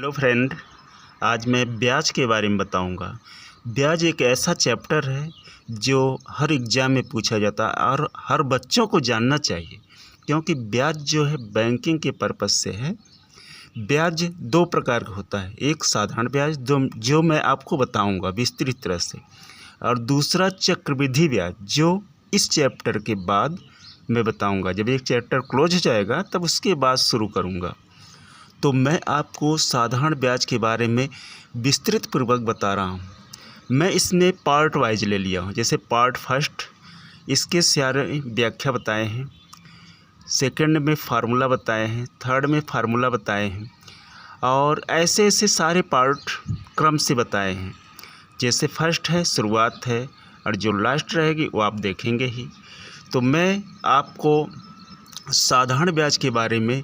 Hello friend, आज मैं ब्याज के बारे में बताऊंगा। ब्याज एक ऐसा चैप्टर है जो हर एग्ज़ाम में पूछा जाता है और हर बच्चों को जानना चाहिए, क्योंकि ब्याज जो है बैंकिंग के पर्पज़ से है। ब्याज दो प्रकार का होता है, एक साधारण ब्याज जो मैं आपको बताऊंगा विस्तृत तरह से, और दूसरा चक्रवृद्धि ब्याज जो इस चैप्टर के बाद मैं बताऊंगा। जब एक चैप्टर क्लोज हो जाएगा तब उसके बाद शुरू करूंगा। तो मैं आपको साधारण ब्याज के बारे में विस्तृत पूर्वक बता रहा हूँ। मैं इसमें पार्ट वाइज ले लिया हूँ। जैसे पार्ट फर्स्ट इसके सारे व्याख्या बताए हैं, सेकंड में फार्मूला बताए हैं, थर्ड में फार्मूला बताए हैं, और ऐसे ऐसे सारे पार्ट क्रम से बताए हैं। जैसे फर्स्ट है शुरुआत है, और जो लास्ट रहेगी वो आप देखेंगे ही। तो मैं आपको साधारण ब्याज के बारे में,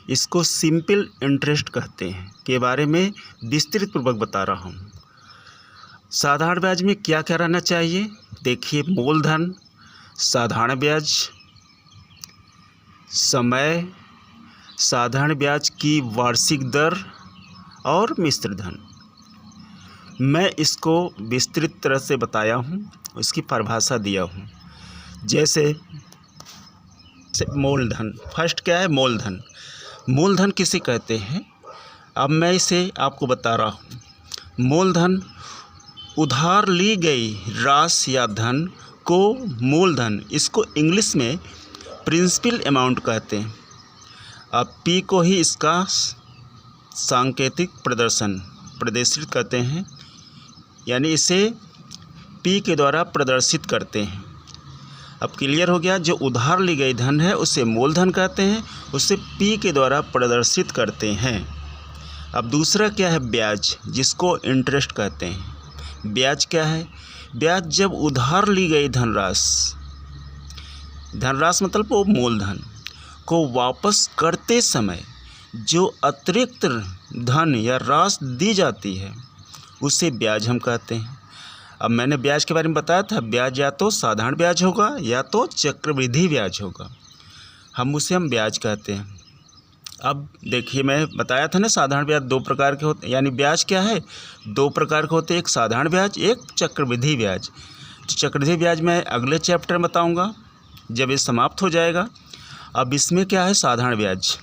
इसको सिंपल इंटरेस्ट कहते हैं, के बारे में विस्तृत पूर्वक बता रहा हूँ। साधारण ब्याज में क्या क्या रहना चाहिए? देखिए, मूलधन, साधारण ब्याज, समय, साधारण ब्याज की वार्षिक दर और मिश्र धन। मैं इसको विस्तृत तरह से बताया हूँ, इसकी परिभाषा दिया हूँ। जैसे मूलधन, फर्स्ट क्या है? मूलधन। मूलधन किसे कहते हैं? अब मैं इसे आपको बता रहा हूँ। मूलधन उधार ली गई राशि या धन को मूलधन, इसको इंग्लिश में प्रिंसिपल अमाउंट कहते हैं। अब पी को ही इसका सांकेतिक प्रदर्शित करते हैं, यानी इसे पी के द्वारा प्रदर्शित करते हैं। अब क्लियर हो गया? जो उधार ली गई धन है उसे मूलधन कहते हैं, उसे पी के द्वारा प्रदर्शित करते हैं। अब दूसरा क्या है? ब्याज, जिसको इंटरेस्ट कहते हैं। ब्याज क्या है? ब्याज जब उधार ली गई धनराशि मतलब वो मूलधन को वापस करते समय जो अतिरिक्त धन या राशि दी जाती है उसे ब्याज हम कहते हैं। अब मैंने ब्याज के बारे में बताया था, ब्याज या तो साधारण ब्याज होगा या तो चक्रवृद्धि ब्याज होगा, हम ब्याज कहते हैं। अब देखिए, मैं बताया था ना, साधारण ब्याज दो प्रकार के होते हैं, यानी ब्याज क्या है? दो प्रकार के होते हैं, एक साधारण ब्याज, एक चक्रवृद्धि ब्याज। तो चक्रवृद्धि ब्याज मैं अगले चैप्टर में बताऊँगा जब ये समाप्त हो जाएगा। अब इसमें क्या है? साधारण ब्याज।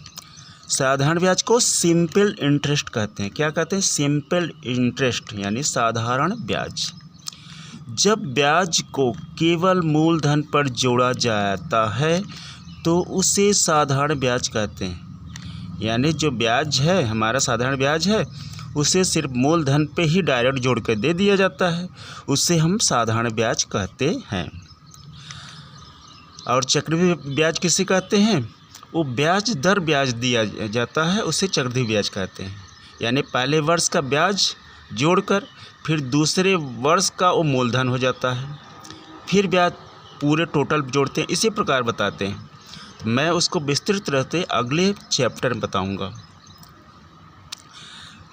साधारण ब्याज को सिंपल इंटरेस्ट कहते हैं। क्या कहते हैं? सिंपल इंटरेस्ट, यानी साधारण ब्याज। जब ब्याज को केवल मूलधन पर जोड़ा जाता है तो उसे साधारण ब्याज कहते हैं। यानी जो ब्याज है, हमारा साधारण ब्याज है, उसे सिर्फ मूलधन पे ही डायरेक्ट जोड़ कर दे दिया जाता है, उसे हम साधारण ब्याज कहते हैं। और चक्रवृद्धि ब्याज किसे कहते हैं? वो ब्याज दर ब्याज दिया जाता है, उसे चक्रवृद्धि ब्याज कहते हैं। यानी पहले वर्ष का ब्याज जोड़कर फिर दूसरे वर्ष का वो मूलधन हो जाता है, फिर ब्याज पूरे टोटल जोड़ते हैं, इसी प्रकार बताते हैं। मैं उसको विस्तृत रहते अगले चैप्टर में बताऊंगा।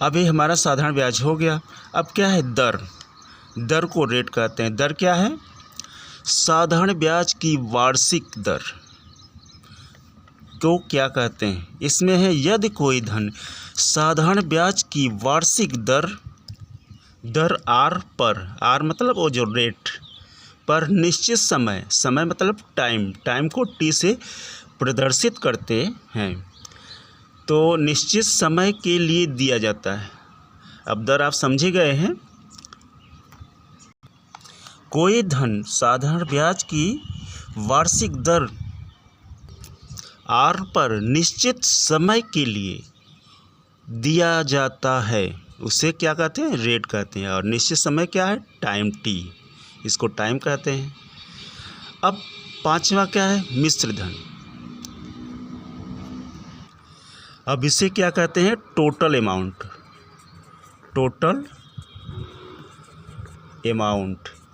अभी हमारा साधारण ब्याज हो गया। अब क्या है? दर। दर को रेट कहते हैं। दर क्या है? साधारण ब्याज की वार्षिक दर को क्या कहते हैं? इसमें है, यदि कोई धन साधारण ब्याज की वार्षिक दर आर पर, आर मतलब वो जो रेट पर निश्चित समय मतलब टाइम को टी से प्रदर्शित करते हैं, तो निश्चित समय के लिए दिया जाता है। अब दर आप समझे गए हैं। कोई धन साधारण ब्याज की वार्षिक दर आर पर निश्चित समय के लिए दिया जाता है, उसे क्या कहते हैं? रेट कहते हैं। और निश्चित समय क्या है? टाइम टी, इसको टाइम कहते हैं। अब पांचवा क्या है? मिश्र धन। अब इसे क्या कहते हैं? Total amount.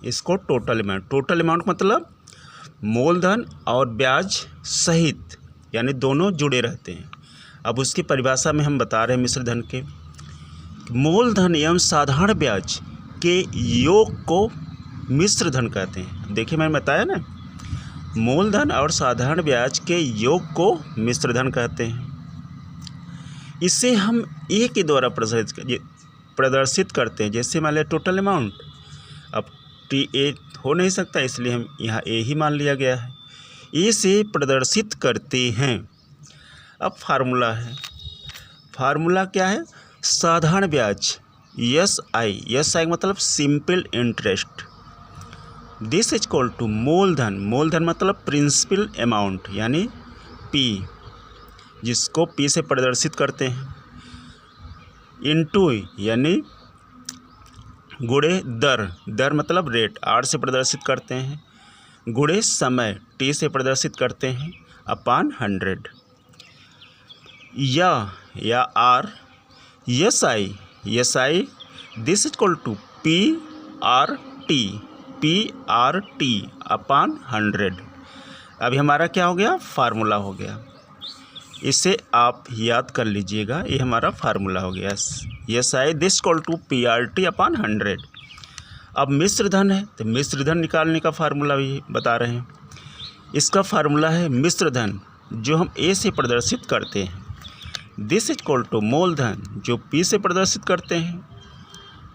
इसको टोटल अमाउंट मतलब मूलधन और ब्याज सहित, यानी दोनों जुड़े रहते हैं। अब उसकी परिभाषा में हम बता रहे हैं मिश्र धन के। मूलधन एवं साधारण ब्याज के योग को मिश्र धन कहते हैं। देखिए, मैंने बताया ना, मूलधन और साधारण ब्याज के योग को मिश्र धन कहते हैं। इसे हम ए के द्वारा प्रदर्शित करते हैं। जैसे मान लिया टोटल अमाउंट, अब टी ए हो नहीं सकता, इसलिए हम यहाँ ए ही मान लिया गया है। ए से प्रदर्शित करते हैं। अब फार्मूला है, फार्मूला क्या है? साधारण ब्याज, एस आई मतलब simple interest. This is equal to मूलधन, मूलधन मतलब प्रिंसिपल अमाउंट यानी पी, जिसको पी से प्रदर्शित करते हैं, इनटू यानी गुणे दर, दर मतलब रेट, आर से प्रदर्शित करते हैं, गुणे समय, टी से प्रदर्शित करते हैं, अपॉन 100। या or S I this is equal to P R T upon 100। अभी हमारा क्या हो गया? फार्मूला हो गया। इसे आप याद कर लीजिएगा, ये हमारा फार्मूला हो गया। S I this equal to P R T upon 100। अब मिश्र धन है तो मिश्र धन निकालने का फार्मूला भी बता रहे हैं। इसका फार्मूला है मिश्र धन, जो हम ए से प्रदर्शित करते हैं, दिस इज इक्वल टू मूलधन जो पी से प्रदर्शित करते हैं,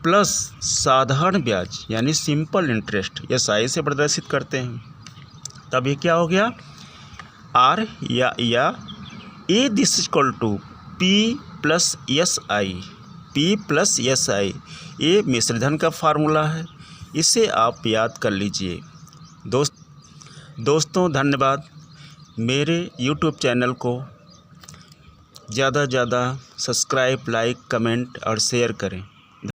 प्लस साधारण ब्याज यानी सिंपल इंटरेस्ट एस आई से प्रदर्शित करते हैं। तब ये क्या हो गया? आर या A this is equal to P plus S I, ये मिश्रधन का फार्मूला है। इसे आप याद कर लीजिए। दोस्तों धन्यवाद। मेरे यूट्यूब चैनल को ज़्यादा सब्सक्राइब, लाइक, कमेंट और शेयर करें।